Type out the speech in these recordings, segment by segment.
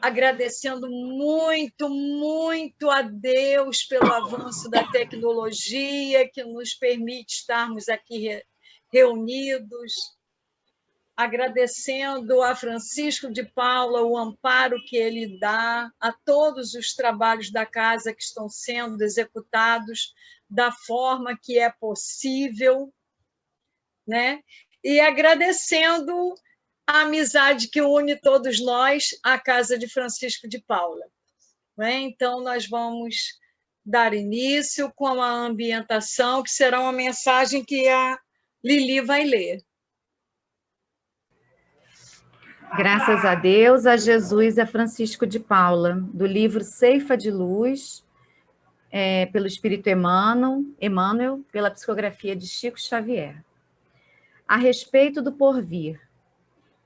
agradecendo muito, muito a Deus pelo avanço da tecnologia que nos permite estarmos aqui reunidos, agradecendo a Francisco de Paula o amparo que ele dá a todos os trabalhos da casa que estão sendo executados da forma que é possível, né? E agradecendo a amizade que une todos nós, a casa de Francisco de Paula. Né? Então, nós vamos dar início com a ambientação, que será uma mensagem que a Lili vai ler. Graças a Deus, a Jesus e a Francisco de Paula, do livro Ceifa de Luz, pelo Espírito Emmanuel, pela psicografia de Chico Xavier. A respeito do porvir,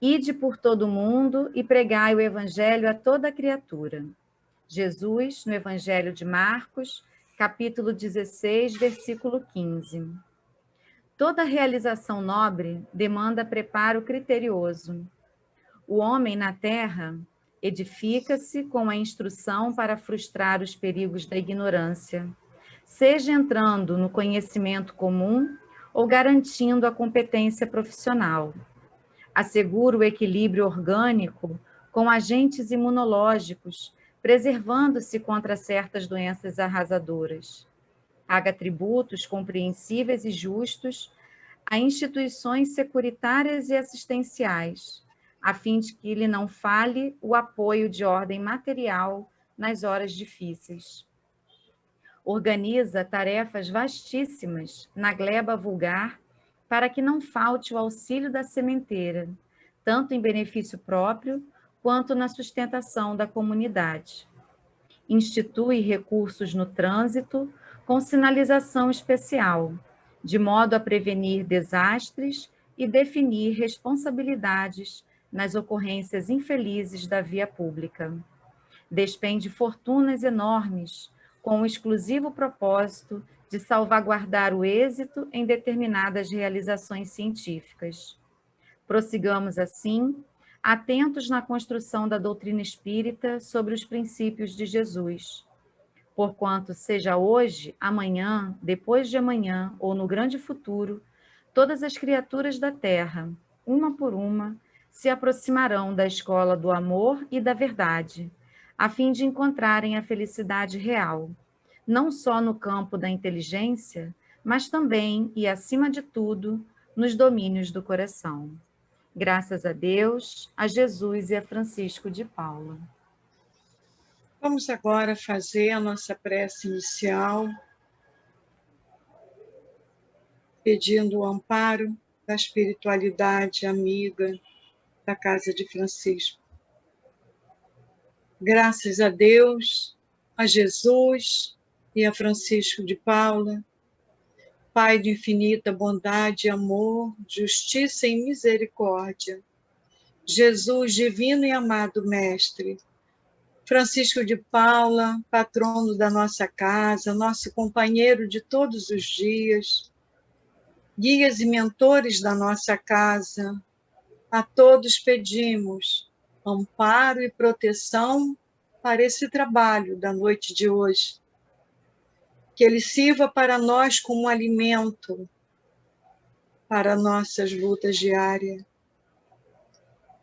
ide por todo o mundo e pregai o Evangelho a toda criatura. Jesus, no Evangelho de Marcos, capítulo 16, versículo 15. Toda realização nobre demanda preparo criterioso. O homem na terra edifica-se com a instrução para frustrar os perigos da ignorância, seja entrando no conhecimento comum ou garantindo a competência profissional. Assegura o equilíbrio orgânico com agentes imunológicos, preservando-se contra certas doenças arrasadoras. Paga tributos compreensíveis e justos a instituições securitárias e assistenciais, a fim de que lhe não falhe o apoio de ordem material nas horas difíceis. Organiza tarefas vastíssimas na gleba vulgar para que não falte o auxílio da sementeira, tanto em benefício próprio quanto na sustentação da comunidade. Institui recursos no trânsito com sinalização especial, de modo a prevenir desastres e definir responsabilidades nas ocorrências infelizes da via pública. Despende fortunas enormes com o exclusivo propósito de salvaguardar o êxito em determinadas realizações científicas. Prossigamos assim, atentos na construção da doutrina espírita sobre os princípios de Jesus. Porquanto seja hoje, amanhã, depois de amanhã ou no grande futuro, todas as criaturas da terra, uma por uma, se aproximarão da escola do amor e da verdade, a fim de encontrarem a felicidade real, não só no campo da inteligência, mas também e acima de tudo, nos domínios do coração. Graças a Deus, a Jesus e a Francisco de Paula. Vamos agora fazer a nossa prece inicial, pedindo o amparo da espiritualidade amiga da casa de Francisco. Graças a Deus, a Jesus e a Francisco de Paula, Pai de infinita bondade, amor, justiça e misericórdia, Jesus divino e amado Mestre, Francisco de Paula, patrono da nossa casa, nosso companheiro de todos os dias, guias e mentores da nossa casa, a todos pedimos amparo e proteção para esse trabalho da noite de hoje. Que ele sirva para nós como alimento para nossas lutas diárias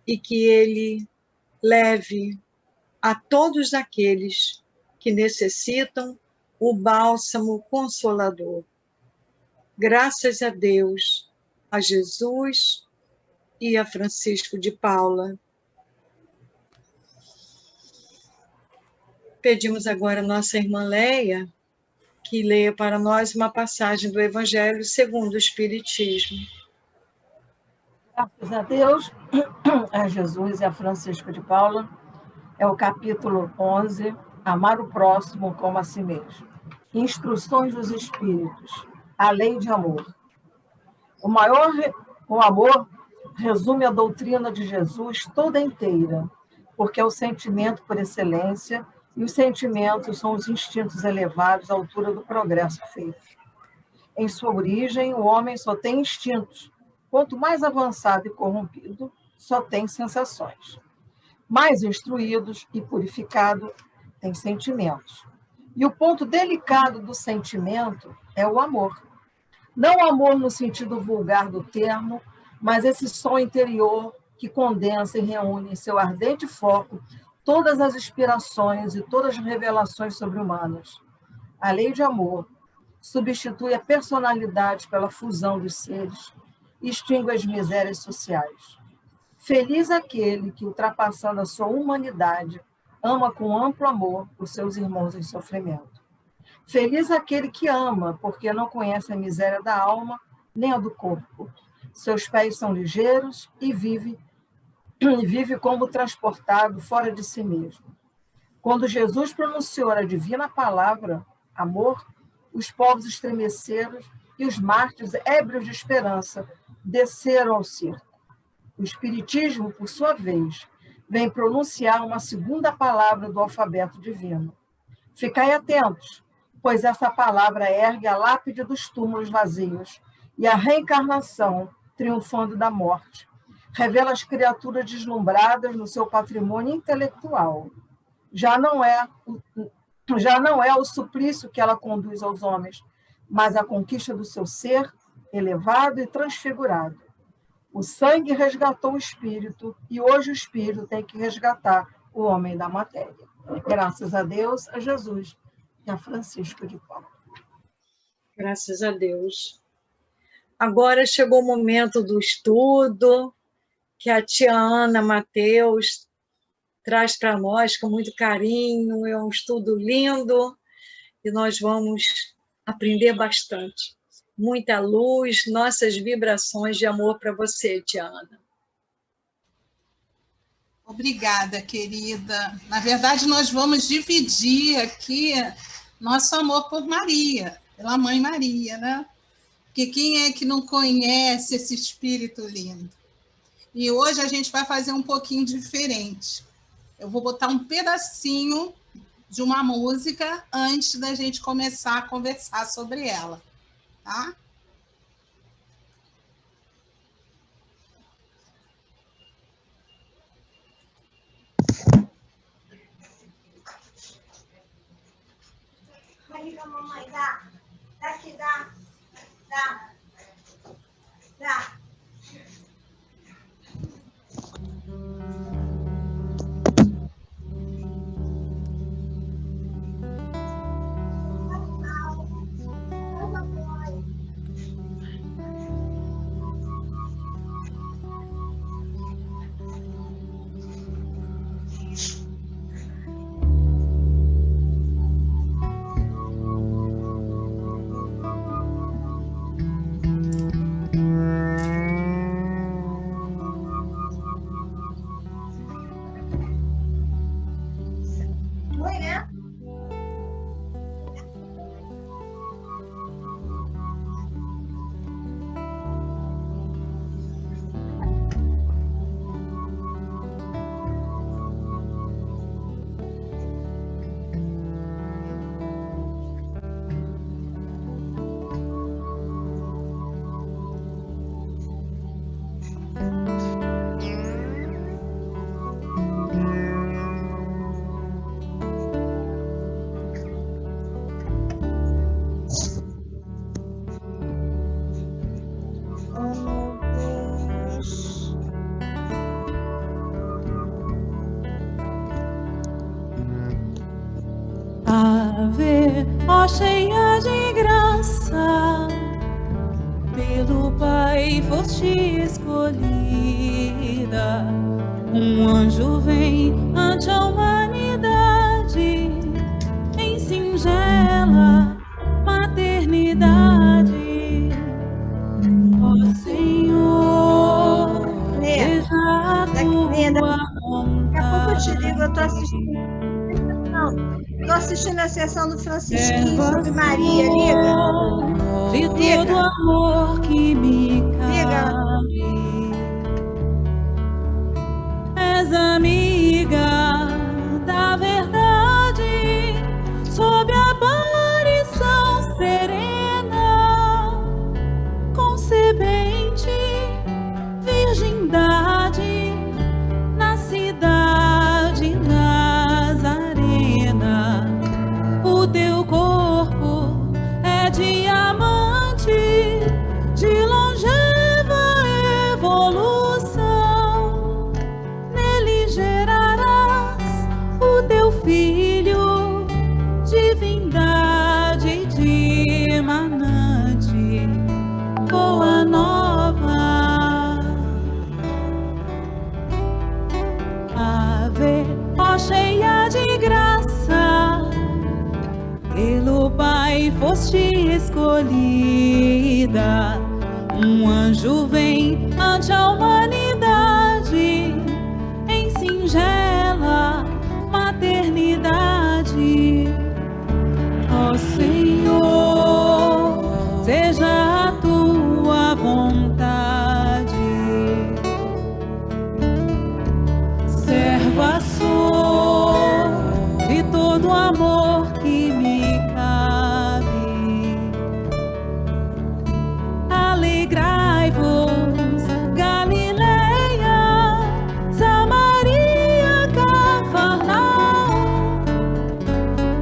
e que ele leve a todos aqueles que necessitam o bálsamo consolador. Graças a Deus, a Jesus e a Francisco de Paula. Pedimos agora a nossa irmã Leia que leia para nós uma passagem do Evangelho segundo o Espiritismo. Graças a Deus, a Jesus e a Francisco de Paula, é o capítulo 11, Amar o próximo como a si mesmo. Instruções dos Espíritos, a lei de amor. O amor resume a doutrina de Jesus toda inteira, porque é o sentimento por excelência, e os sentimentos são os instintos elevados à altura do progresso feito. Em sua origem, o homem só tem instintos. Quanto mais avançado e corrompido, só tem sensações. mais instruídos e purificados, têm sentimentos. E o ponto delicado do sentimento é o amor. Não o amor no sentido vulgar do termo, mas esse som interior que condensa e reúne em seu ardente foco todas as inspirações e todas as revelações sobre-humanas. A lei de amor substitui a personalidade pela fusão dos seres e extingue as misérias sociais. Feliz aquele que, ultrapassando a sua humanidade, ama com amplo amor os seus irmãos em sofrimento. Feliz aquele que ama, porque não conhece a miséria da alma nem a do corpo. Seus pés são ligeiros e vive como transportado fora de si mesmo. Quando Jesus pronunciou a divina palavra, amor, os povos estremeceram e os mártires, ébrios de esperança, desceram ao circo. O Espiritismo, por sua vez, vem pronunciar uma segunda palavra do alfabeto divino. Ficai atentos, pois essa palavra ergue a lápide dos túmulos vazios e a reencarnação, triunfando da morte, revela as criaturas deslumbradas no seu patrimônio intelectual. Já não é o suplício que ela conduz aos homens, mas a conquista do seu ser elevado e transfigurado. O sangue resgatou o espírito e hoje o espírito tem que resgatar o homem da matéria. Graças a Deus, a Jesus e a Francisco de Paula. Graças a Deus. Agora chegou o momento do estudo, que a tia Ana Mateus traz para nós com muito carinho. É um estudo lindo e nós vamos aprender bastante. Muita luz, nossas vibrações de amor para você, tia Ana. Obrigada, querida. Na verdade, nós vamos dividir aqui nosso amor por Maria, pela Mãe Maria, né? Porque quem é que não conhece esse espírito lindo? E hoje a gente vai fazer um pouquinho diferente. Eu vou botar um pedacinho de uma música antes da gente começar a conversar sobre ela, tá? Liga, mamãe, dá. Daqui, dá. Dá. Dá. Ave, ó cheia de graça, pelo Pai foste escolhida. Um anjo vem ante a humanidade, em singela maternidade. Ó Senhor, seja a tua vontade. Daqui a pouco eu te ligo, eu tô assistindo. Estou assistindo a sessão do Francisquinho sobre Maria, liga. De todo amor que me cabe. És amiga da verdade, sob a aparição serena, concebente, virgindade, na cidade foste escolhida. Um anjo vem ante a humanidade em singela maternidade. Ó Senhor, seja a tua vontade. Serva sou de todo amor que me cabe. Alegrai-vos, Galileia, Samaria, Cafarnaum.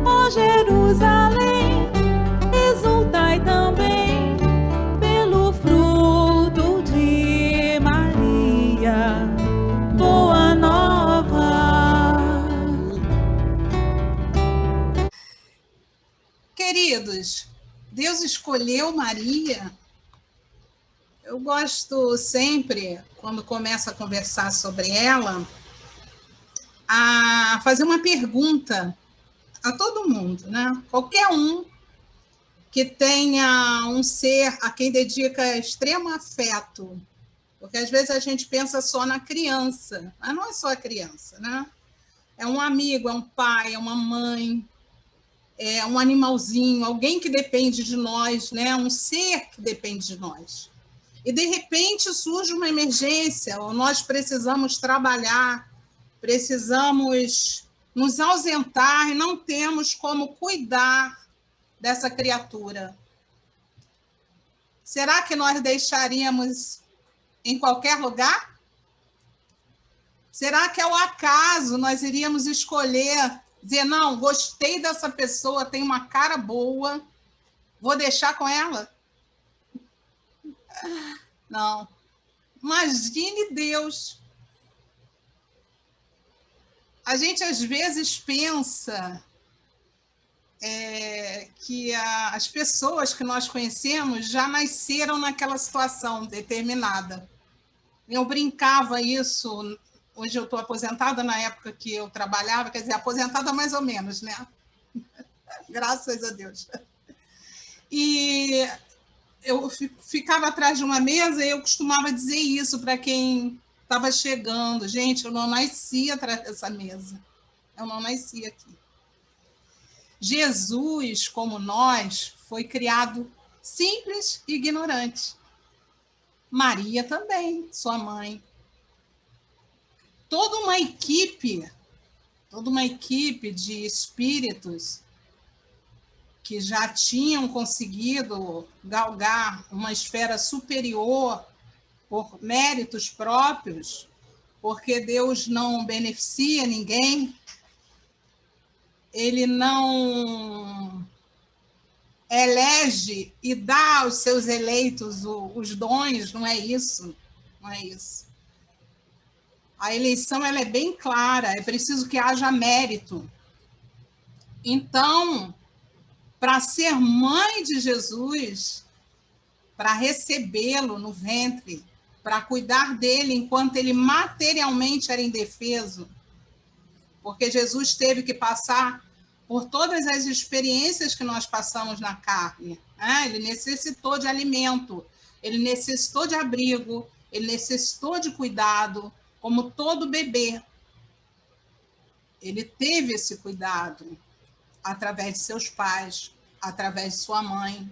Ó Jerusalém, exultai também pelo fruto de Maria. Boa nova. Queridos, Deus escolheu Maria. Eu gosto sempre, quando começo a conversar sobre ela, a fazer uma pergunta a todo mundo, né? Qualquer um que tenha um ser a quem dedica extremo afeto, porque às vezes a gente pensa só na criança, mas não é só a criança, né? É um amigo, é um pai, é uma mãe, é um animalzinho, alguém que depende de nós, né? Um ser que depende de nós. E, de repente, surge uma emergência, ou nós precisamos trabalhar, precisamos nos ausentar e não temos como cuidar dessa criatura. Será que nós deixaríamos em qualquer lugar? Será que ao acaso nós iríamos escolher, dizer, não, gostei dessa pessoa, tem uma cara boa, vou deixar com ela? Não. Imagine Deus. A gente, às vezes, pensa que as pessoas que nós conhecemos já nasceram naquela situação determinada. Eu brincava isso, hoje eu estou aposentada, na época que eu trabalhava, quer dizer, aposentada mais ou menos, né? Graças a Deus. E eu ficava atrás de uma mesa e eu costumava dizer isso para quem estava chegando. Gente, eu não nasci atrás dessa mesa. Eu não nasci aqui. Jesus, como nós, foi criado simples e ignorante. Maria também, sua mãe. Toda uma equipe de espíritos que já tinham conseguido galgar uma esfera superior por méritos próprios, porque Deus não beneficia ninguém, ele não elege e dá aos seus eleitos os dons, não é isso, não é isso. A eleição ela é bem clara, é preciso que haja mérito. Então, para ser mãe de Jesus, para recebê-lo no ventre, para cuidar dele enquanto ele materialmente era indefeso, porque Jesus teve que passar por todas as experiências que nós passamos na carne, né? Ele necessitou de alimento, ele necessitou de abrigo, ele necessitou de cuidado, como todo bebê. Ele teve esse cuidado através de seus pais, através de sua mãe.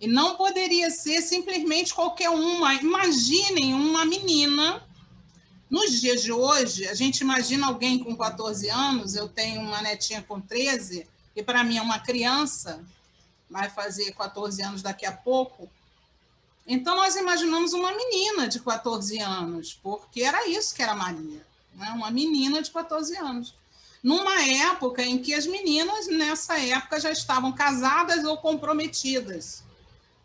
E não poderia ser simplesmente qualquer uma. Imaginem uma menina. Nos dias de hoje, a gente imagina alguém com 14 anos, eu tenho uma netinha com 13, que para mim é uma criança, vai fazer 14 anos daqui a pouco. Então, nós imaginamos uma menina de 14 anos, porque era isso que era Maria, né? Uma menina de 14 anos. Numa época em que as meninas, nessa época, já estavam casadas ou comprometidas,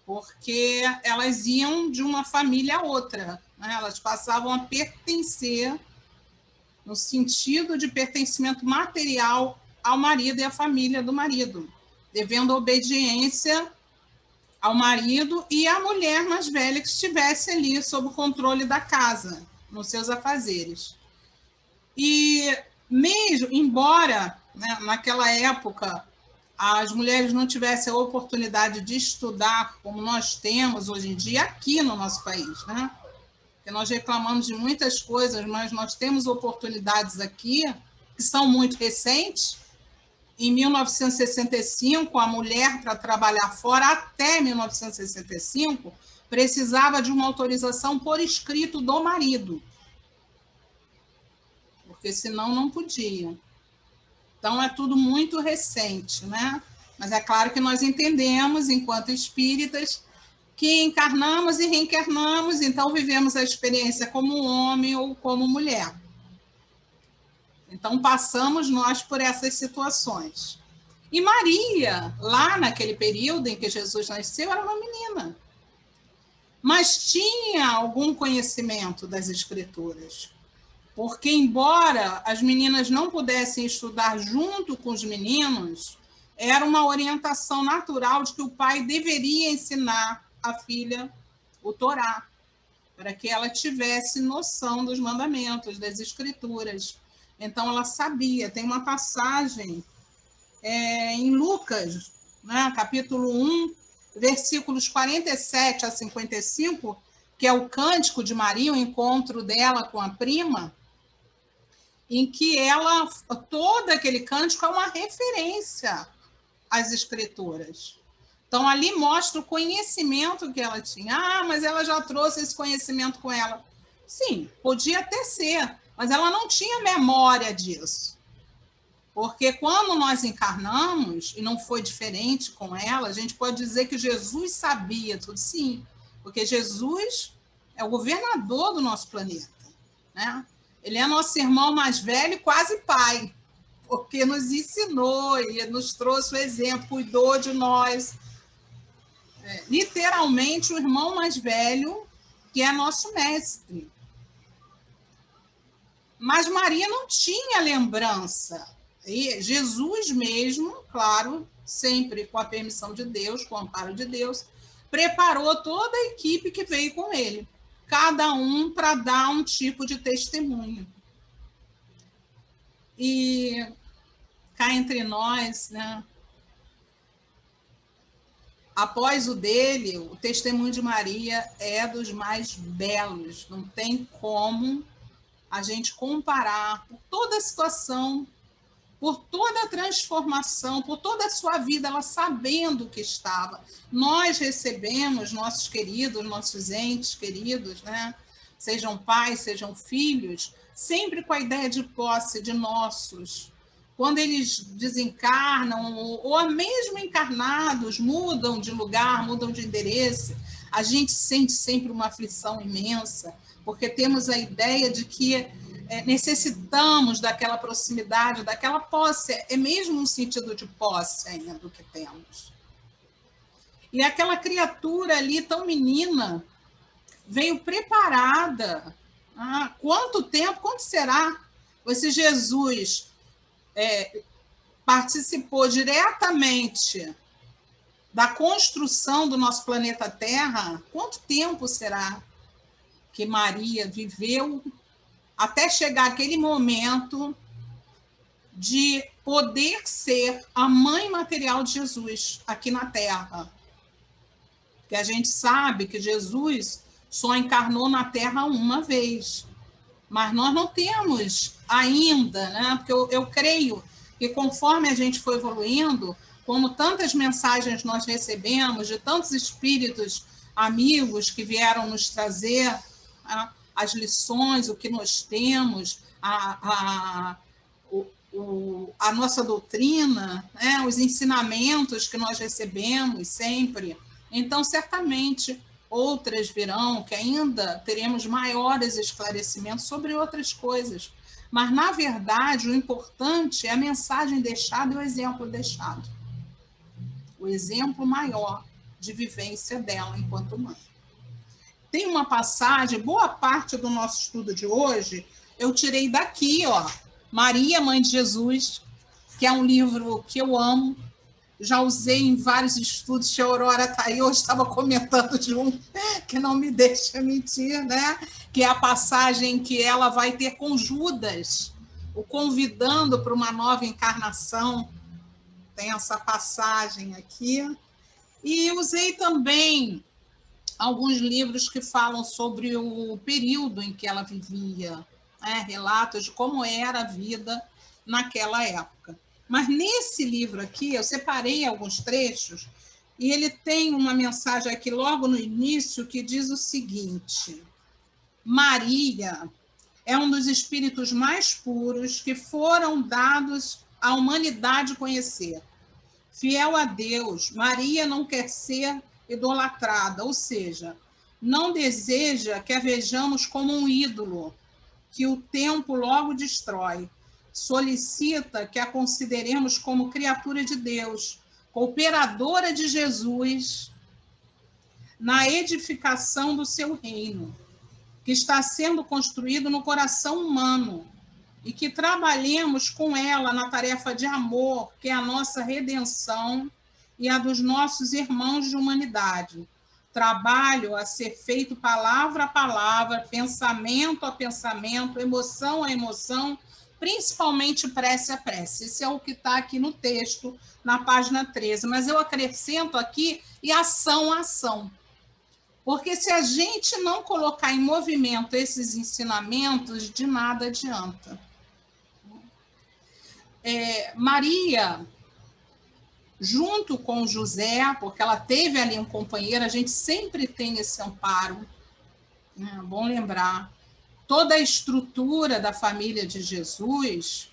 porque elas iam de uma família a outra, né? Elas passavam a pertencer, no sentido de pertencimento material, ao marido e à família do marido, devendo obediência ao marido e à mulher mais velha que estivesse ali sob o controle da casa, nos seus afazeres. E mesmo, embora, né, naquela época as mulheres não tivessem a oportunidade de estudar como nós temos hoje em dia aqui no nosso país, né? Porque nós reclamamos de muitas coisas, mas nós temos oportunidades aqui que são muito recentes. Em 1965, a mulher, para trabalhar fora, até 1965, precisava de uma autorização por escrito do marido, porque senão não podia. Então, é tudo muito recente, né? Mas é claro que nós entendemos, enquanto espíritas, que encarnamos e reencarnamos, então vivemos a experiência como homem ou como mulher. Então, passamos nós por essas situações. E Maria, lá naquele período em que Jesus nasceu, era uma menina. Mas tinha algum conhecimento das Escrituras. Porque, embora as meninas não pudessem estudar junto com os meninos, era uma orientação natural de que o pai deveria ensinar a filha o Torá, para que ela tivesse noção dos mandamentos, das Escrituras. Então, ela sabia. Tem uma passagem em Lucas, né, capítulo 1, versículos 47 a 55, que é o cântico de Maria, o encontro dela com a prima, em que ela, todo aquele cântico é uma referência às Escrituras. Então, ali mostra o conhecimento que ela tinha. Ah, mas ela já trouxe esse conhecimento com ela. Sim, podia até ser, mas ela não tinha memória disso. Porque quando nós encarnamos, e não foi diferente com ela, a gente pode dizer que Jesus sabia tudo, sim, porque Jesus é o governador do nosso planeta, né? Ele é nosso irmão mais velho e quase pai, porque nos ensinou e nos trouxe o exemplo, cuidou de nós. Literalmente, o irmão mais velho, que é nosso mestre. Mas Maria não tinha lembrança. E Jesus mesmo, claro, sempre com a permissão de Deus, com o amparo de Deus, preparou toda a equipe que veio com ele, cada um para dar um tipo de testemunho. E cá entre nós, né, após o dele, o testemunho de Maria é dos mais belos, não tem como a gente comparar por toda a situação, por toda a transformação, por toda a sua vida, ela sabendo o que estava. Nós recebemos nossos queridos, nossos entes queridos, né? Sejam pais, sejam filhos, sempre com a ideia de posse de nossos. Quando eles desencarnam, ou mesmo encarnados, mudam de lugar, mudam de endereço, a gente sente sempre uma aflição imensa, porque temos a ideia de que necessitamos daquela proximidade, daquela posse, é mesmo um sentido de posse ainda do que temos. E aquela criatura ali, tão menina, veio preparada. Quanto tempo, quanto será? Esse Jesus participou diretamente da construção do nosso planeta Terra. Quanto tempo será que Maria viveu até chegar aquele momento de poder ser a mãe material de Jesus aqui na Terra? Porque a gente sabe que Jesus só encarnou na Terra uma vez, mas nós não temos ainda, né? Porque eu creio que conforme a gente foi evoluindo, como tantas mensagens nós recebemos de tantos espíritos amigos que vieram nos trazer as lições, o que nós temos, a nossa doutrina, né? Os ensinamentos que nós recebemos sempre. Então, certamente, outras virão, que ainda teremos maiores esclarecimentos sobre outras coisas. Mas, na verdade, o importante é a mensagem deixada e o exemplo deixado. O exemplo maior de vivência dela enquanto mãe. Tem uma passagem, boa parte do nosso estudo de hoje, eu tirei daqui, ó, Maria, Mãe de Jesus, que é um livro que eu amo, já usei em vários estudos, que a Aurora está aí, hoje estava comentando de um que não me deixa mentir, né? Que é a passagem que ela vai ter com Judas, o convidando para uma nova encarnação. tem essa passagem aqui. E usei também alguns livros que falam sobre o período em que ela vivia, né? Relatos de como era a vida naquela época. Mas nesse livro aqui, eu separei alguns trechos, e ele tem uma mensagem aqui logo no início que diz o seguinte: Maria é um dos espíritos mais puros que foram dados à humanidade conhecer. Fiel a Deus, Maria não quer ser idolatrada, ou seja, não deseja que a vejamos como um ídolo, que o tempo logo destrói. Solicita que a consideremos como criatura de Deus, cooperadora de Jesus na edificação do seu reino, que está sendo construído no coração humano, e que trabalhemos com ela na tarefa de amor, que é a nossa redenção e a dos nossos irmãos de humanidade. Trabalho a ser feito palavra a palavra, pensamento a pensamento, emoção a emoção, principalmente prece a prece. Esse é o que está aqui no texto, na página 13. Mas eu acrescento aqui e ação a ação. Porque se a gente não colocar em movimento esses ensinamentos, de nada adianta. Maria, junto com José, porque ela teve ali um companheiro, a gente sempre tem esse amparo, né? Bom lembrar, toda a estrutura da família de Jesus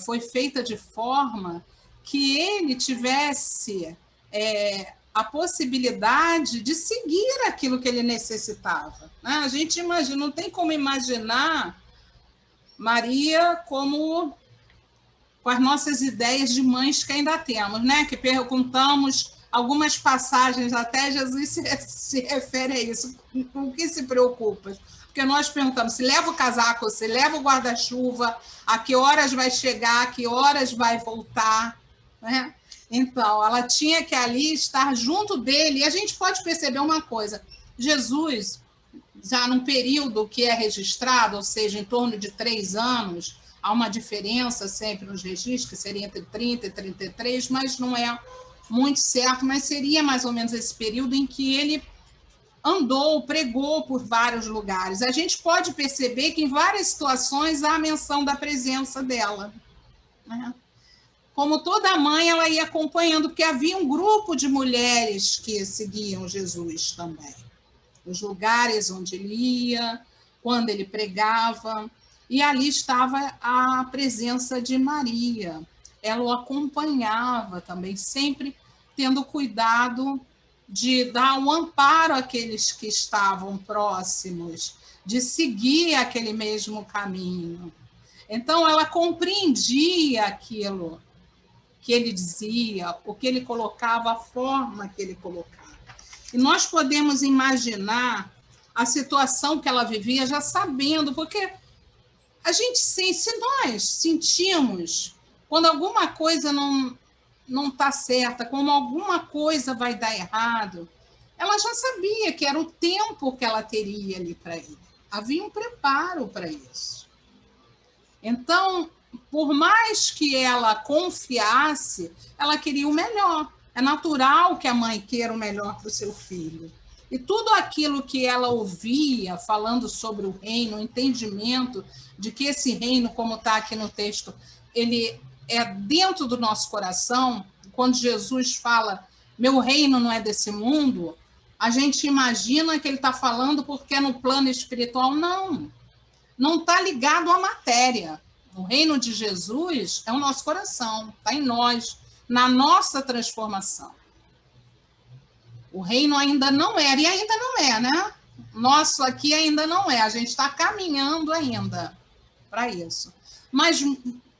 foi feita de forma que ele tivesse a possibilidade de seguir aquilo que ele necessitava, né? A gente imagina, não tem como imaginar Maria como com as nossas ideias de mães que ainda temos, né? Que perguntamos algumas passagens, até Jesus se refere a isso. Com o que se preocupa? Porque nós perguntamos se leva o casaco, se leva o guarda-chuva, a que horas vai chegar, a que horas vai voltar, né? Então, ela tinha que ali estar junto dele. E a gente pode perceber uma coisa: Jesus, já num período que é registrado, ou seja, em torno de 3 anos, há uma diferença sempre nos registros, que seria entre 30 e 33, mas não é muito certo, mas seria mais ou menos esse período em que ele andou, pregou por vários lugares. A gente pode perceber que em várias situações há a menção da presença dela, né? Como toda mãe, ela ia acompanhando, porque havia um grupo de mulheres que seguiam Jesus também. Os lugares onde ele ia, quando ele pregava, e ali estava a presença de Maria. Ela o acompanhava também, sempre tendo cuidado de dar um amparo àqueles que estavam próximos, de seguir aquele mesmo caminho. Então, ela compreendia aquilo que ele dizia, o que ele colocava, a forma que ele colocava. E nós podemos imaginar a situação que ela vivia já sabendo, porque a gente, se nós sentimos quando alguma coisa não está certa, como alguma coisa vai dar errado, ela já sabia que era o tempo que ela teria ali para ele. Havia um preparo para isso. Então, por mais que ela confiasse, ela queria o melhor. É natural que a mãe queira o melhor para o seu filho. E tudo aquilo que ela ouvia, falando sobre o reino, o entendimento de que esse reino, como está aqui no texto, ele é dentro do nosso coração. Quando Jesus fala, meu reino não é desse mundo, a gente imagina que ele está falando porque é no plano espiritual. Não está ligado à matéria. O reino de Jesus é o nosso coração, está em nós, na nossa transformação. O reino ainda não era, e ainda não é, né? Nosso aqui ainda não é, a gente está caminhando ainda para isso. Mas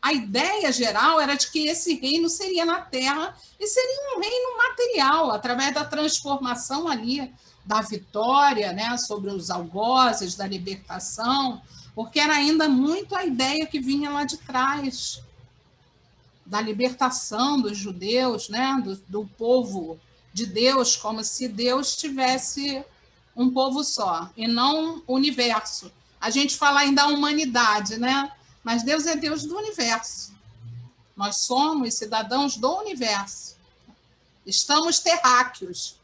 a ideia geral era de que esse reino seria na Terra e seria um reino material, através da transformação ali, da vitória, né, sobre os algozes, da libertação, porque era ainda muito a ideia que vinha lá de trás, da libertação dos judeus, né, do povo de Deus, como se Deus tivesse um povo só, e não o universo. A gente fala ainda da humanidade, né? Mas Deus é Deus do universo. Nós somos cidadãos do universo. Estamos terráqueos.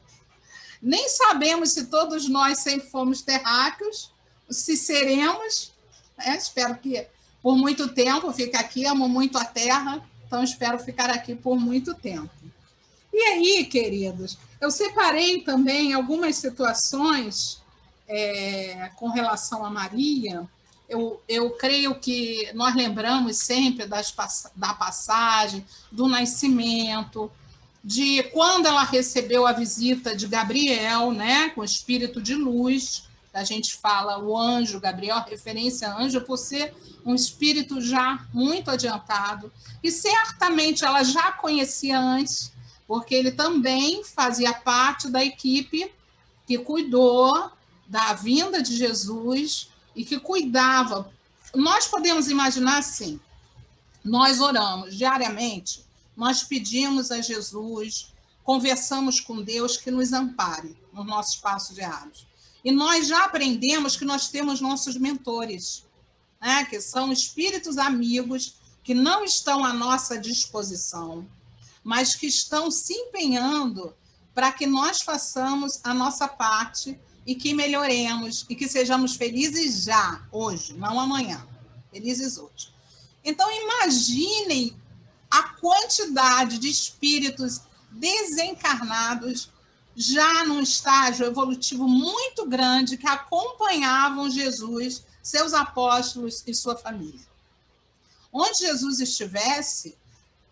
Nem sabemos se todos nós sempre fomos terráqueos, se seremos. Espero que por muito tempo. Fico aqui, amo muito a Terra, então espero ficar aqui por muito tempo. E aí, queridos, eu separei também algumas situações com relação a Maria. Eu creio que nós lembramos sempre da passagem, do nascimento, de quando ela recebeu a visita de Gabriel, né, com o espírito de luz. A gente fala o anjo Gabriel, referência a anjo, por ser um espírito já muito adiantado. E certamente ela já conhecia antes, porque ele também fazia parte da equipe que cuidou da vinda de Jesus e que cuidava. Nós podemos imaginar assim, nós oramos diariamente, nós pedimos a Jesus, conversamos com Deus que nos ampare nos nossos passos diários. E nós já aprendemos que nós temos nossos mentores, né, que são espíritos amigos que não estão à nossa disposição, mas que estão se empenhando para que nós façamos a nossa parte e que melhoremos e que sejamos felizes já, hoje, não amanhã. Felizes hoje. Então, imaginem a quantidade de espíritos desencarnados já num estágio evolutivo muito grande que acompanhavam Jesus, seus apóstolos e sua família. Onde Jesus estivesse,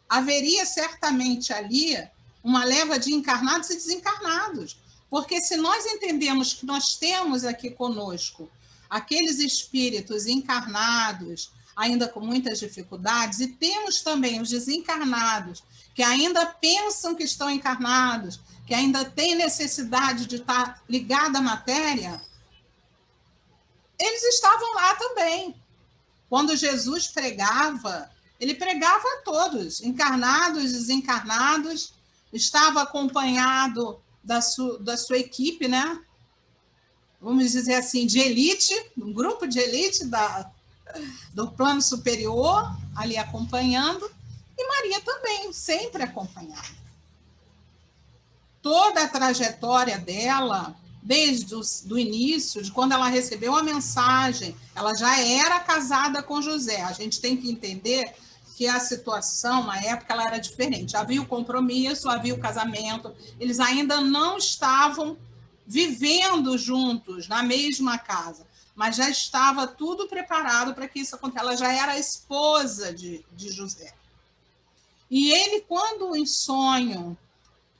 haveria certamente ali uma leva de encarnados e desencarnados, porque se nós entendemos que nós temos aqui conosco aqueles espíritos encarnados, ainda com muitas dificuldades, e temos também os desencarnados, que ainda pensam que estão encarnados, que ainda têm necessidade de estar ligado à matéria, eles estavam lá também. Quando Jesus pregava, ele pregava a todos, encarnados, desencarnados, estava acompanhado da sua equipe, né? Vamos dizer assim, de elite, um grupo de elite do plano superior, ali acompanhando, e Maria também, sempre acompanhada. Toda a trajetória dela, desde o início, de quando ela recebeu a mensagem, ela já era casada com José. A gente tem que entender que a situação, na época, ela era diferente. Havia o compromisso, havia o casamento, eles ainda não estavam vivendo juntos, na mesma casa, mas já estava tudo preparado para que isso acontecesse. Ela já era a esposa de José. E ele, quando em sonho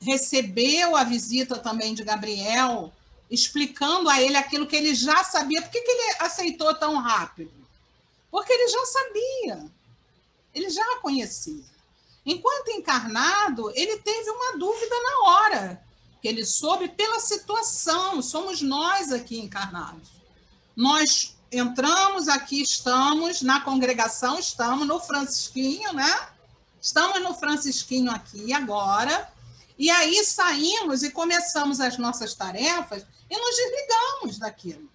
recebeu a visita também de Gabriel, explicando a ele aquilo que ele já sabia. Por que ele aceitou tão rápido? Porque ele já sabia, ele já a conhecia. Enquanto encarnado, ele teve uma dúvida na hora, que ele soube pela situação. Somos nós aqui encarnados. Nós entramos aqui, estamos na congregação, estamos no Francisquinho, né? Estamos no Francisquinho aqui agora, e aí saímos e começamos as nossas tarefas e nos desligamos daquilo.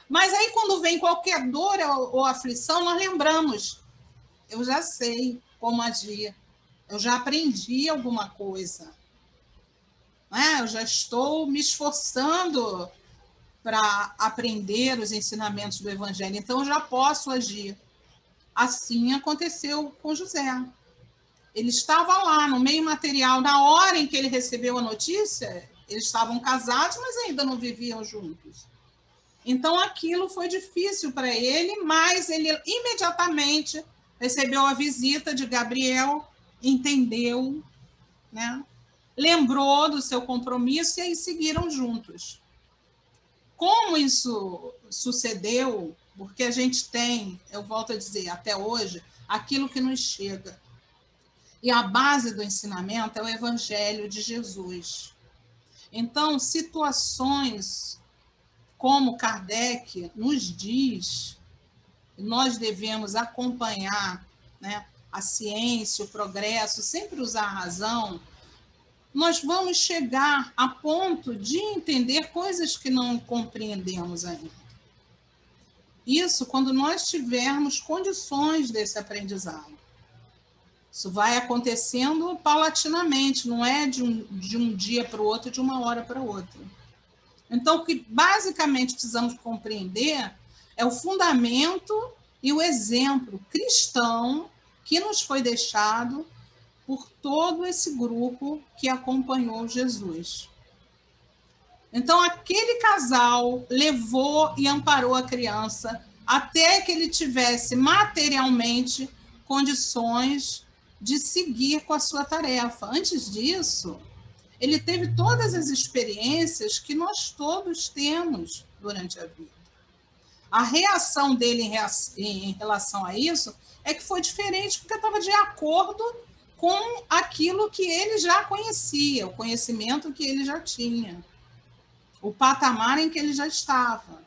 Mas aí, quando vem qualquer dor ou aflição, nós lembramos. Eu já sei como agir. Eu já aprendi alguma coisa. Eu já estou me esforçando para aprender os ensinamentos do Evangelho. Então, eu já posso agir. Assim aconteceu com José. Ele estava lá, no meio material, na hora em que ele recebeu a notícia, eles estavam casados, mas ainda não viviam juntos. Então, aquilo foi difícil para ele, mas ele imediatamente recebeu a visita de Gabriel, entendeu, né? Lembrou do seu compromisso e aí seguiram juntos. Como isso sucedeu? Porque a gente tem, eu volto a dizer, até hoje, aquilo que nos chega. E a base do ensinamento é o Evangelho de Jesus. Então, situações como Kardec nos diz, nós devemos acompanhar, né, a ciência, o progresso, sempre usar a razão, nós vamos chegar a ponto de entender coisas que não compreendemos ainda. Isso quando nós tivermos condições desse aprendizado. Isso vai acontecendo paulatinamente, não é de um dia para o outro, de uma hora para outra. Então, o que basicamente precisamos compreender é o fundamento e o exemplo cristão que nos foi deixado por todo esse grupo que acompanhou Jesus. Então, aquele casal levou e amparou a criança até que ele tivesse materialmente condições de seguir com a sua tarefa. Antes disso, ele teve todas as experiências que nós todos temos durante a vida. A reação dele em relação a isso é que foi diferente, porque estava de acordo com aquilo que ele já conhecia, o conhecimento que ele já tinha, o patamar em que ele já estava.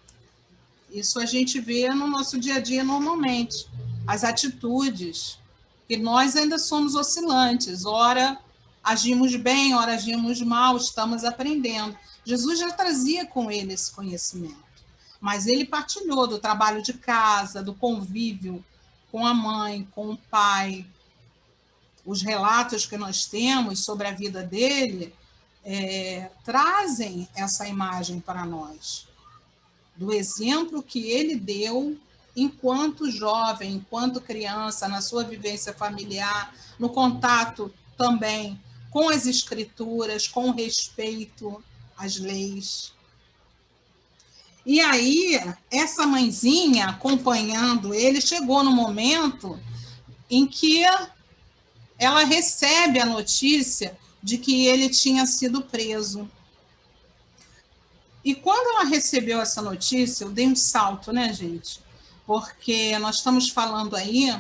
Isso a gente vê no nosso dia a dia normalmente. As atitudes, que nós ainda somos oscilantes, ora agimos bem, ora agimos mal, estamos aprendendo. Jesus já trazia com ele esse conhecimento, mas ele partilhou do trabalho de casa, do convívio com a mãe, com o pai. Os relatos que nós temos sobre a vida dele trazem essa imagem para nós, do exemplo que ele deu enquanto jovem, enquanto criança, na sua vivência familiar, no contato também com as escrituras, com respeito às leis. E aí, essa mãezinha acompanhando ele, chegou no momento em que ela recebe a notícia de que ele tinha sido preso. E quando ela recebeu essa notícia, eu dei um salto, né, gente? Porque nós estamos falando aí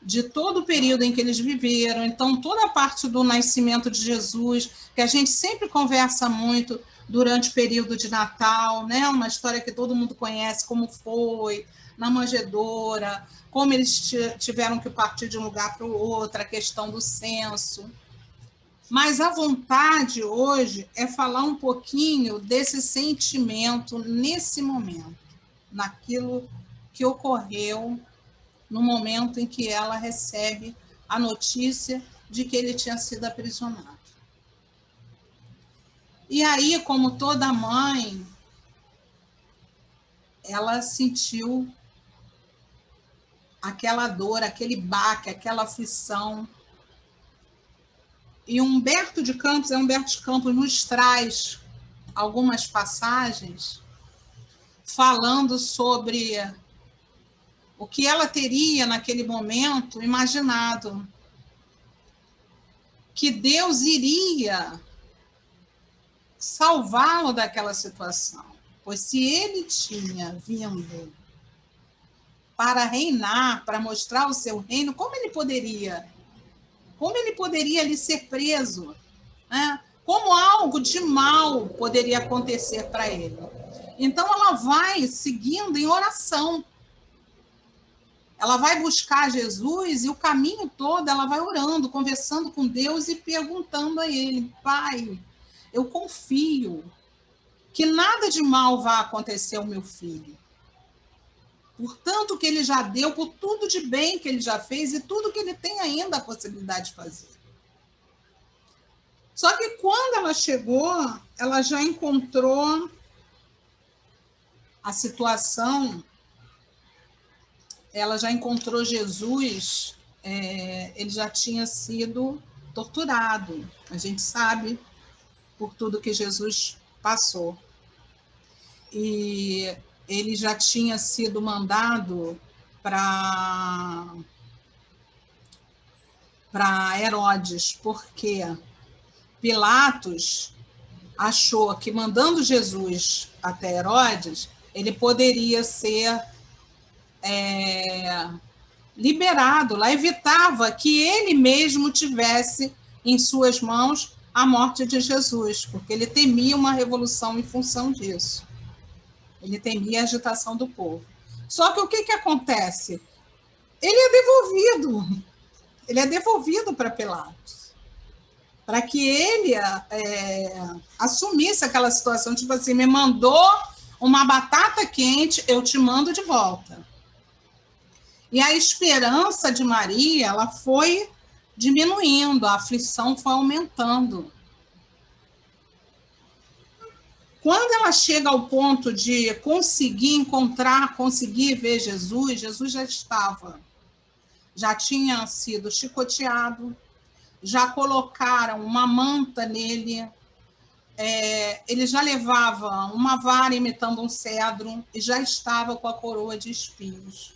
de todo o período em que eles viveram, então toda a parte do nascimento de Jesus, que a gente sempre conversa muito durante o período de Natal, né? Uma história que todo mundo conhece, como foi, na manjedoura, como eles tiveram que partir de um lugar para o outro, a questão do censo. Mas a vontade hoje é falar um pouquinho desse sentimento nesse momento, naquilo que ocorreu no momento em que ela recebe a notícia de que ele tinha sido aprisionado. E aí, como toda mãe, ela sentiu aquela dor, aquele baque, aquela aflição. E Humberto de Campos nos traz algumas passagens falando sobre o que ela teria naquele momento imaginado, que Deus iria salvá-lo daquela situação, pois se ele tinha vindo para reinar, para mostrar o seu reino, como ele poderia ali ser preso, né? Como algo de mal poderia acontecer para ele? Então ela vai seguindo em oração. Ela vai buscar Jesus e o caminho todo ela vai orando, conversando com Deus e perguntando a ele: Pai, eu confio que nada de mal vai acontecer ao meu filho. Por tanto que ele já deu, por tudo de bem que ele já fez e tudo que ele tem ainda a possibilidade de fazer. Só que quando ela chegou, ela já encontrou a situação, ela já encontrou Jesus, ele já tinha sido torturado. A gente sabe por tudo que Jesus passou. E ele já tinha sido mandado para Herodes, porque Pilatos achou que, mandando Jesus até Herodes, ele poderia ser liberado lá, evitava que ele mesmo tivesse em suas mãos a morte de Jesus, porque ele temia uma revolução em função disso. Ele temia a agitação do povo. Só que o que acontece? Ele é devolvido para Pilatos, para que ele assumisse aquela situação, tipo assim, me mandou uma batata quente, eu te mando de volta. E a esperança de Maria, ela foi diminuindo, a aflição foi aumentando. Quando ela chega ao ponto de conseguir encontrar, conseguir ver Jesus, Jesus já tinha sido chicoteado, já colocaram uma manta nele, ele já levava uma vara imitando um cedro e já estava com a coroa de espinhos.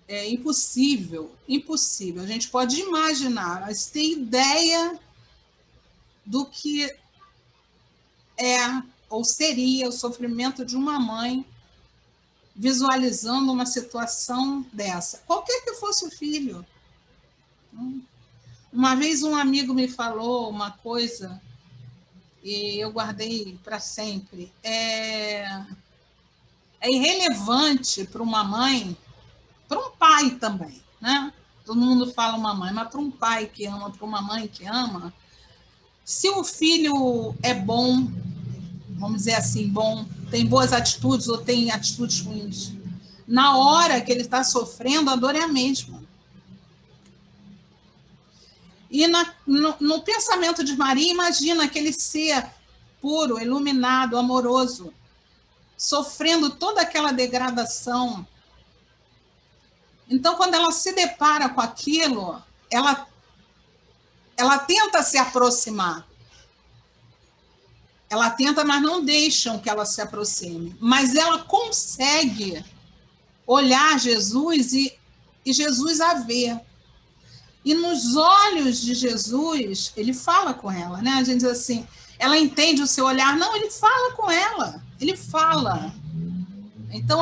É impossível, impossível. A gente pode imaginar, mas ter ideia do que é ou seria o sofrimento de uma mãe visualizando uma situação dessa, qualquer que fosse o filho. Uma vez um amigo me falou uma coisa e eu guardei para sempre. É irrelevante para uma mãe, para um pai também, né? Todo mundo fala uma mãe, mas para um pai que ama, para uma mãe que ama, se o filho é bom, vamos dizer assim, bom, tem boas atitudes ou tem atitudes ruins, na hora que ele está sofrendo, a dor é a mesma. E no pensamento de Maria, imagina aquele ser puro, iluminado, amoroso, sofrendo toda aquela degradação. Então, quando ela se depara com aquilo, ela tenta se aproximar. Ela tenta, mas não deixam que ela se aproxime. Mas ela consegue olhar Jesus e Jesus a vê. E nos olhos de Jesus, ele fala com ela, né? A gente diz assim, ela entende o seu olhar. Não, ele fala com ela. Ele fala. Então,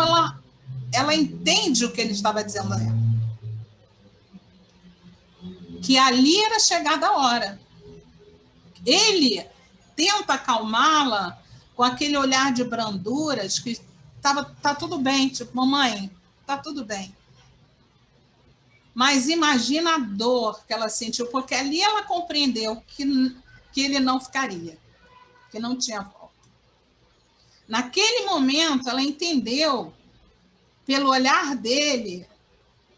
ela entende o que ele estava dizendo a ela. Que ali era chegada a hora. Ele tenta acalmá-la com aquele olhar de branduras que tá tudo bem, tipo, mamãe, tá tudo bem. Mas imagina a dor que ela sentiu, porque ali ela compreendeu que ele não ficaria, que não tinha volta. Naquele momento, ela entendeu, pelo olhar dele,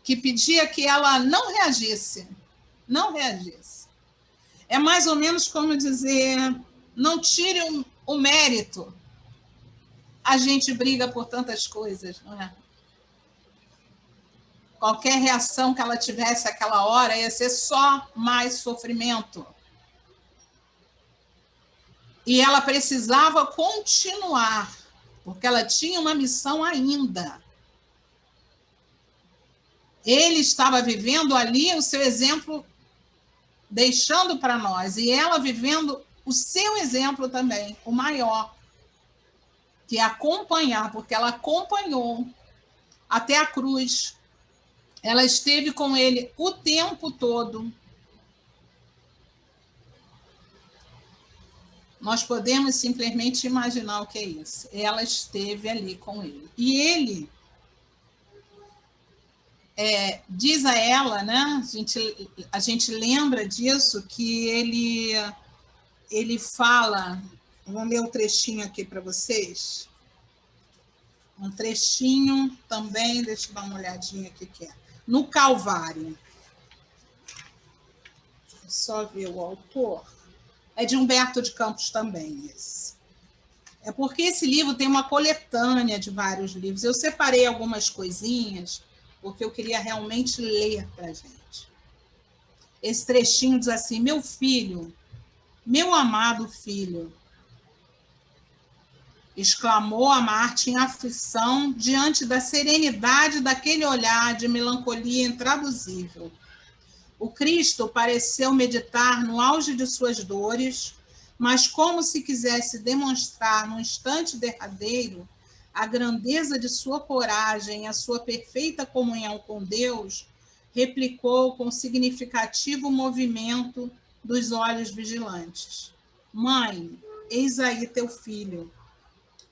que pedia que ela não reagisse. Não reagisse. É mais ou menos como dizer, não tire o mérito. A gente briga por tantas coisas, não é? Qualquer reação que ela tivesse aquela hora ia ser só mais sofrimento. E ela precisava continuar, porque ela tinha uma missão ainda. Ele estava vivendo ali o seu exemplo, deixando para nós, e ela vivendo o seu exemplo também, o maior, que é acompanhar, porque ela acompanhou até a cruz. Ela esteve com ele o tempo todo. Nós podemos simplesmente imaginar o que é isso. Ela esteve ali com ele. E ele diz a ela, né? A gente lembra disso, que ele fala, vou ler um trechinho aqui para vocês. Um trechinho também, deixa eu dar uma olhadinha aqui que é. No Calvário. Só ver o autor. É de Humberto de Campos também, esse. É porque esse livro tem uma coletânea de vários livros. Eu separei algumas coisinhas, porque eu queria realmente ler para a gente. Esse trechinho diz assim, meu filho, meu amado filho, exclamou a Marte em aflição diante da serenidade daquele olhar de melancolia intraduzível. O Cristo pareceu meditar no auge de suas dores, mas como se quisesse demonstrar no instante derradeiro a grandeza de sua coragem e a sua perfeita comunhão com Deus, replicou com significativo movimento dos olhos vigilantes. Mãe, eis aí teu filho.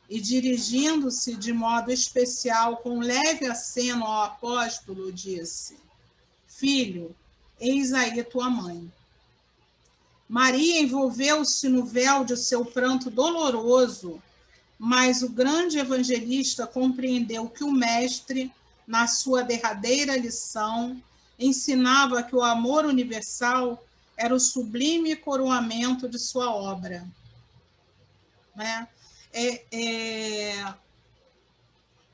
E dirigindo-se de modo especial, com leve aceno ao apóstolo, disse, filho, eis aí tua mãe. Maria envolveu-se no véu de seu pranto doloroso, mas o grande evangelista compreendeu que o mestre, na sua derradeira lição, ensinava que o amor universal era o sublime coroamento de sua obra. Né?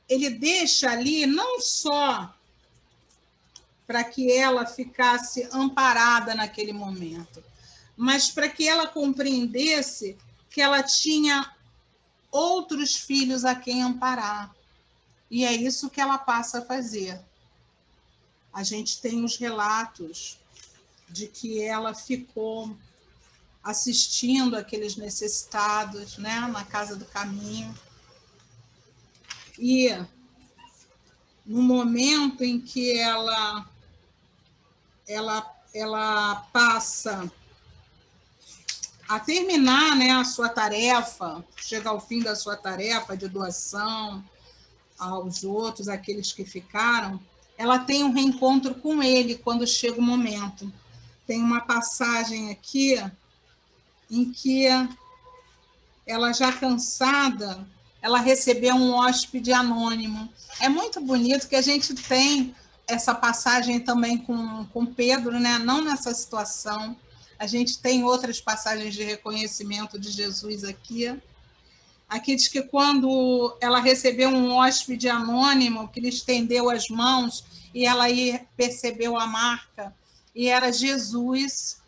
Ele deixa ali não só para que ela ficasse amparada naquele momento, mas para que ela compreendesse que ela tinha outros filhos a quem amparar. E é isso que ela passa a fazer. A gente tem os relatos de que ela ficou assistindo aqueles necessitados, né, na Casa do Caminho. E no momento em que ela passa a terminar, né, a sua tarefa, chega ao fim da sua tarefa de doação aos outros, aqueles que ficaram, ela tem um reencontro com ele quando chega o momento. Tem uma passagem aqui em que ela, já cansada, ela recebeu um hóspede anônimo. É muito bonito que a gente tem essa passagem também com Pedro, né? Não nessa situação. A gente tem outras passagens de reconhecimento de Jesus aqui. Aqui diz que quando ela recebeu um hóspede anônimo, que lhe estendeu as mãos, e ela aí percebeu a marca, e era Jesus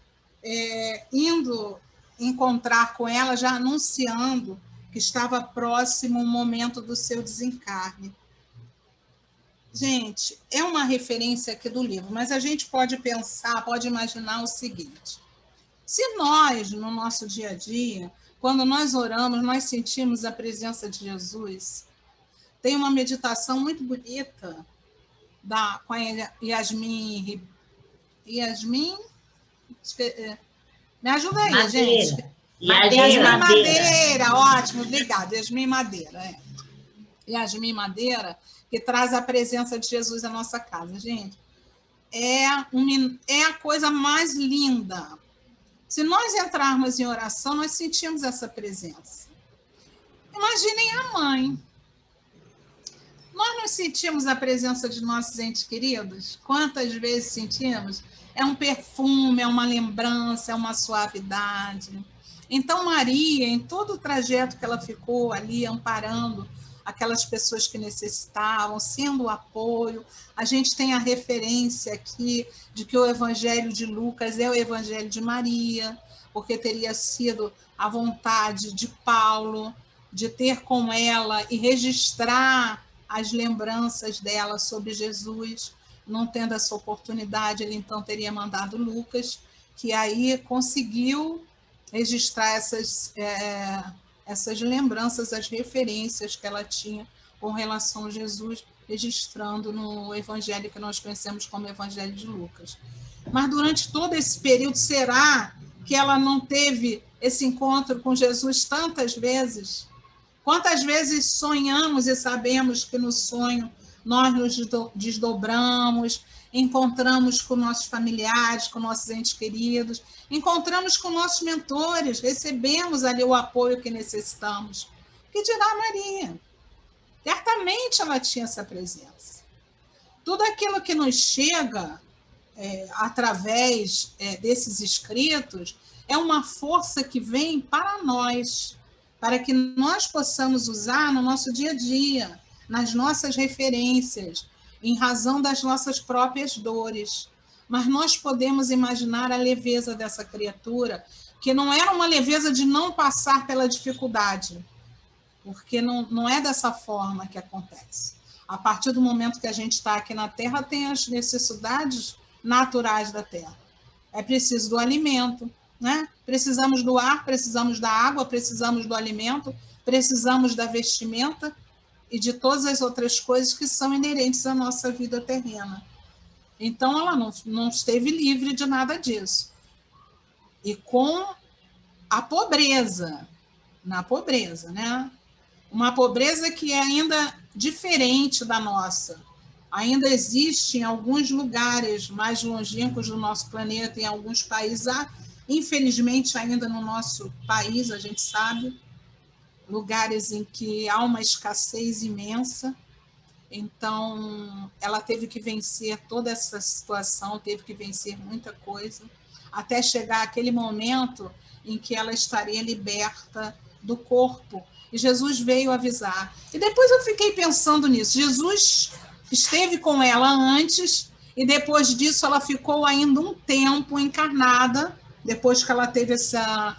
indo encontrar com ela, já anunciando que estava próximo o momento do seu desencarne. Gente, é uma referência aqui do livro, mas a gente pode pensar, pode imaginar o seguinte: se nós, no nosso dia a dia, quando nós oramos, nós sentimos a presença de Jesus, tem uma meditação muito bonita com a Yasmin, me ajuda aí, Madeira. gente. Yasmin Madeira, ótimo, obrigada. Yasmin Madeira, Yasmin Madeira, que traz a presença de Jesus à nossa casa. Gente, é a coisa mais linda. Se nós entrarmos em oração, nós sentimos essa presença. Imaginem a mãe. Nós não sentimos a presença de nossos entes queridos? Quantas vezes sentimos? É um perfume, é uma lembrança, é uma suavidade. Então, Maria, em todo o trajeto que ela ficou ali amparando aquelas pessoas que necessitavam, sendo o apoio, a gente tem a referência aqui de que o Evangelho de Lucas é o Evangelho de Maria, porque teria sido a vontade de Paulo de ter com ela e registrar as lembranças dela sobre Jesus. Não tendo essa oportunidade, ele então teria mandado Lucas, que aí conseguiu registrar essas lembranças, as referências que ela tinha com relação a Jesus, registrando no Evangelho que nós conhecemos como Evangelho de Lucas. Mas durante todo esse período, será que ela não teve esse encontro com Jesus tantas vezes? Quantas vezes sonhamos e sabemos que no sonho nós nos desdobramos, encontramos com nossos familiares, com nossos entes queridos, encontramos com nossos mentores, recebemos ali o apoio que necessitamos. Que dirá Maria? Certamente ela tinha essa presença. Tudo aquilo que nos chega através desses escritos é uma força que vem para nós, para que nós possamos usar no nosso dia a dia, nas nossas referências, em razão das nossas próprias dores. Mas nós podemos imaginar a leveza dessa criatura, que não era uma leveza de não passar pela dificuldade, porque não é dessa forma que acontece. A partir do momento que a gente está aqui na Terra, tem as necessidades naturais da Terra. É preciso do alimento, né? Precisamos do ar, precisamos da água, precisamos do alimento, precisamos da vestimenta e de todas as outras coisas que são inerentes à nossa vida terrena. Então, ela não esteve livre de nada disso. E com a pobreza, na pobreza, né? Uma pobreza que é ainda diferente da nossa. Ainda existe em alguns lugares mais longínquos do nosso planeta, em alguns países, infelizmente ainda no nosso país, a gente sabe, lugares em que há uma escassez imensa. Então, ela teve que vencer toda essa situação, teve que vencer muita coisa, até chegar aquele momento em que ela estaria liberta do corpo. E Jesus veio avisar. E depois eu fiquei pensando nisso. Jesus esteve com ela antes, e depois disso ela ficou ainda um tempo encarnada, depois que ela teve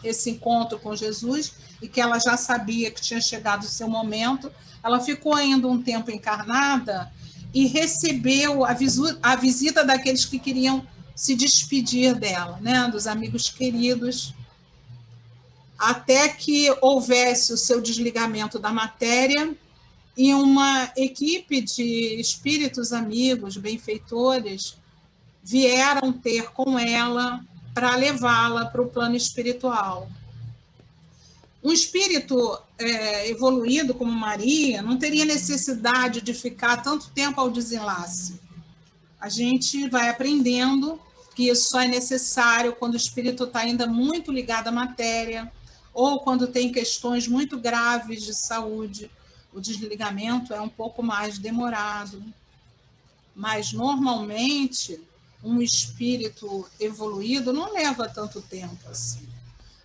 esse encontro com Jesus, e que ela já sabia que tinha chegado o seu momento, ela ficou ainda um tempo encarnada e recebeu a visita daqueles que queriam se despedir dela, né, dos amigos queridos, até que houvesse o seu desligamento da matéria e uma equipe de espíritos amigos, benfeitores, vieram ter com ela para levá-la para o plano espiritual. Um espírito evoluído como Maria não teria necessidade de ficar tanto tempo ao desenlace. A gente vai aprendendo que isso só é necessário quando o espírito está ainda muito ligado à matéria ou quando tem questões muito graves de saúde. O desligamento é um pouco mais demorado. Mas, normalmente, um espírito evoluído não leva tanto tempo assim.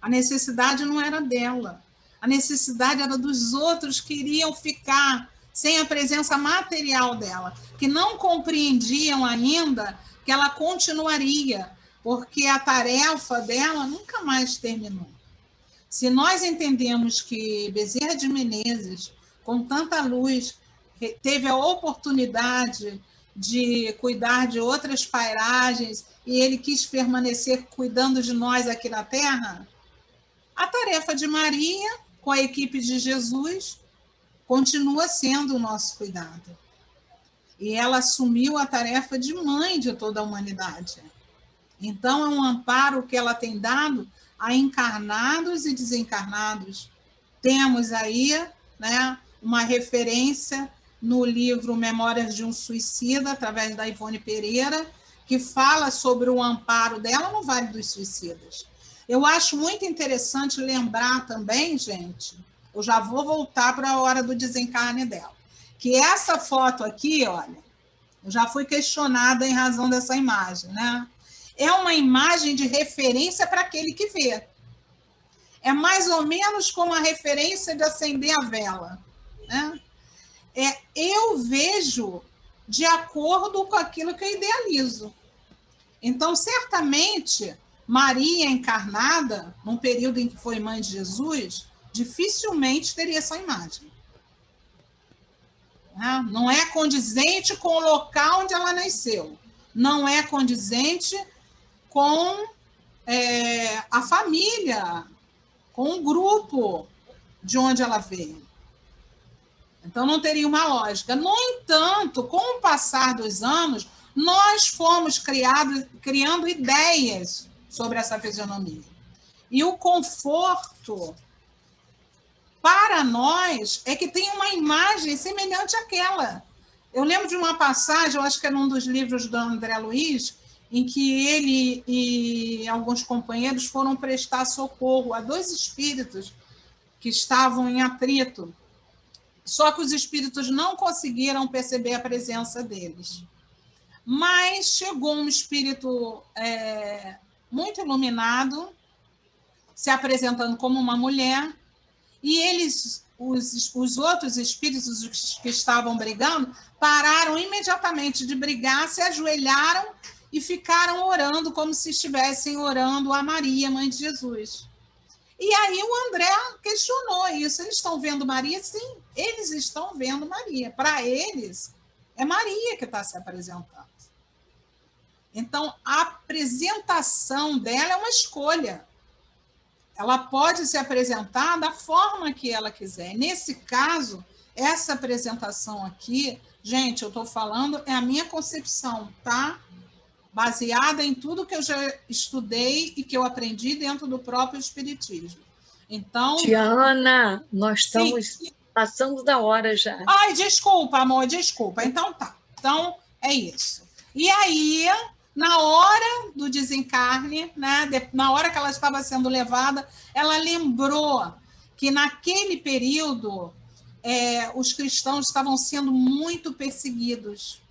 A necessidade não era dela. A necessidade era dos outros que iriam ficar sem a presença material dela, que não compreendiam ainda que ela continuaria, porque a tarefa dela nunca mais terminou. Se nós entendemos que Bezerra de Menezes, com tanta luz, teve a oportunidade de cuidar de outras pairagens e ele quis permanecer cuidando de nós aqui na Terra, a tarefa de Maria, com a equipe de Jesus, continua sendo o nosso cuidado. E ela assumiu a tarefa de mãe de toda a humanidade. Então, é um amparo que ela tem dado a encarnados e desencarnados. Temos aí, né, uma referência no livro Memórias de um Suicida, através da Ivone Pereira, que fala sobre o amparo dela no Vale dos Suicidas. Eu acho muito interessante lembrar também, gente, eu já vou voltar para a hora do desencarne dela, que essa foto aqui, olha, eu já fui questionada em razão dessa imagem, né? É uma imagem de referência para aquele que vê. É mais ou menos como a referência de acender a vela, né? Eu vejo de acordo com aquilo que eu idealizo. Então, certamente, Maria encarnada, num período em que foi mãe de Jesus, dificilmente teria essa imagem. Não é condizente com o local onde ela nasceu. Não é condizente com a família, com o grupo de onde ela veio. Então, não teria uma lógica. No entanto, com o passar dos anos, nós fomos criando ideias sobre essa fisionomia. E o conforto, para nós, é que tem uma imagem semelhante àquela. Eu lembro de uma passagem, eu acho que é num dos livros do André Luiz, em que ele e alguns companheiros foram prestar socorro a 2 espíritos que estavam em atrito. Só que os espíritos não conseguiram perceber a presença deles. Mas chegou um espírito muito iluminado, se apresentando como uma mulher, e eles, os outros espíritos que estavam brigando, pararam imediatamente de brigar, se ajoelharam e ficaram orando como se estivessem orando a Maria, mãe de Jesus. E aí o André questionou isso. Eles estão vendo Maria? Sim, eles estão vendo Maria. Para eles, é Maria que está se apresentando. Então, a apresentação dela é uma escolha. Ela pode se apresentar da forma que ela quiser. Nesse caso, essa apresentação aqui, gente, eu estou falando, é a minha concepção, tá? Baseada em tudo que eu já estudei e que eu aprendi dentro do próprio Espiritismo. Então... Tiana, nós estamos passando da hora já. Ai, desculpa, amor, desculpa. Então tá. Então, é isso. E aí, na hora do desencarne, né, na hora que ela estava sendo levada, ela lembrou que naquele período os cristãos estavam sendo muito perseguidos.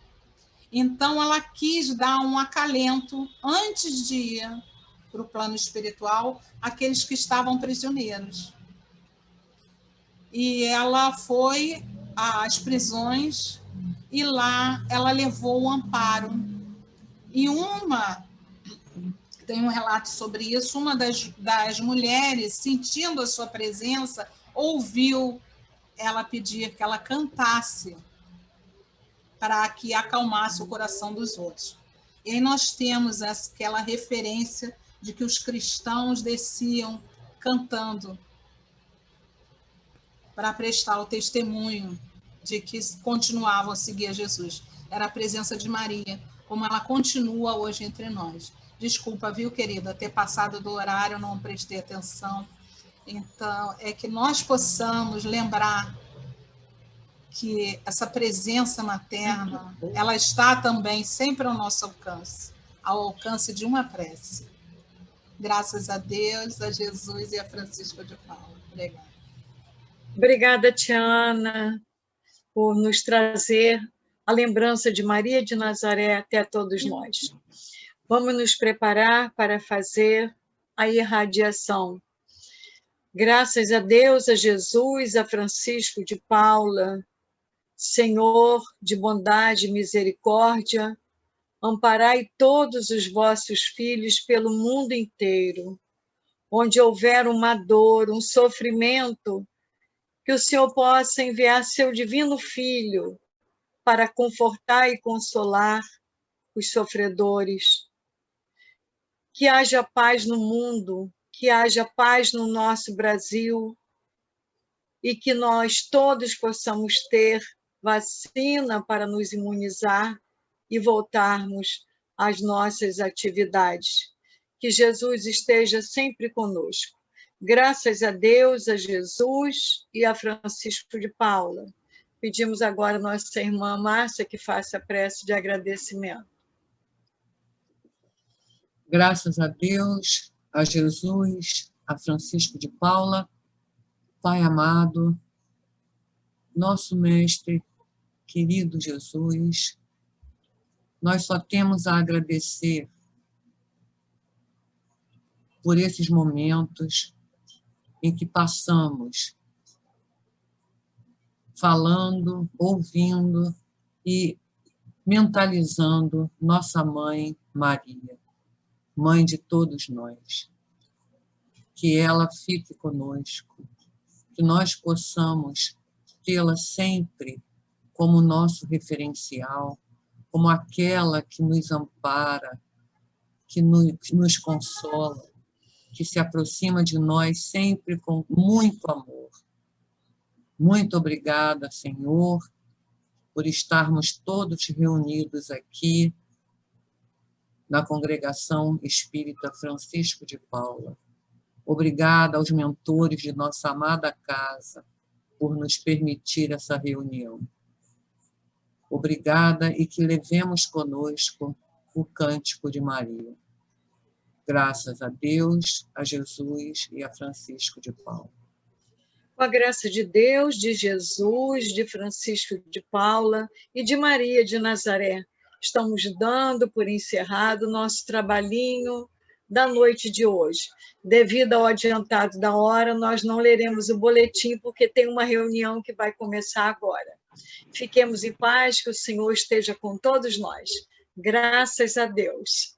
Então, ela quis dar um acalento, antes de ir para o plano espiritual, àqueles que estavam prisioneiros. E ela foi às prisões e lá ela levou o amparo. E tem um relato sobre isso, uma das mulheres, sentindo a sua presença, ouviu ela pedir que ela cantasse para que acalmasse o coração dos outros. E aí nós temos aquela referência de que os cristãos desciam cantando para prestar o testemunho de que continuavam a seguir a Jesus. Era a presença de Maria, como ela continua hoje entre nós. Desculpa, viu, querida, ter passado do horário, não prestei atenção. Então, é que nós possamos lembrar que essa presença materna, ela está também sempre ao nosso alcance, ao alcance de uma prece. Graças a Deus, a Jesus e a Francisco de Paula. Obrigada. Obrigada, Tiana, por nos trazer a lembrança de Maria de Nazaré até todos nós. Vamos nos preparar para fazer a irradiação. Graças a Deus, a Jesus, a Francisco de Paula, Senhor de bondade e misericórdia, amparai todos os vossos filhos pelo mundo inteiro. Onde houver uma dor, um sofrimento, que o Senhor possa enviar seu divino Filho para confortar e consolar os sofredores. Que haja paz no mundo, que haja paz no nosso Brasil e que nós todos possamos ter vacina para nos imunizar e voltarmos às nossas atividades. Que Jesus esteja sempre conosco. Graças a Deus, a Jesus e a Francisco de Paula. Pedimos agora a nossa irmã Márcia que faça a prece de agradecimento. Graças a Deus, a Jesus, a Francisco de Paula, Pai amado, nosso Mestre, querido Jesus, nós só temos a agradecer por esses momentos em que passamos falando, ouvindo e mentalizando nossa Mãe Maria, Mãe de todos nós. Que ela fique conosco, que nós possamos tê-la sempre como nosso referencial, como aquela que nos ampara, que nos consola, que se aproxima de nós sempre com muito amor. Muito obrigada, Senhor, por estarmos todos reunidos aqui na Congregação Espírita Francisco de Paula. Obrigada aos mentores de nossa amada casa por nos permitir essa reunião. Obrigada e que levemos conosco o Cântico de Maria. Graças a Deus, a Jesus e a Francisco de Paula. Com a graça de Deus, de Jesus, de Francisco de Paula e de Maria de Nazaré, estamos dando por encerrado o nosso trabalhinho da noite de hoje. Devido ao adiantado da hora, nós não leremos o boletim, porque tem uma reunião que vai começar agora. Fiquemos em paz, que o Senhor esteja com todos nós. Graças a Deus.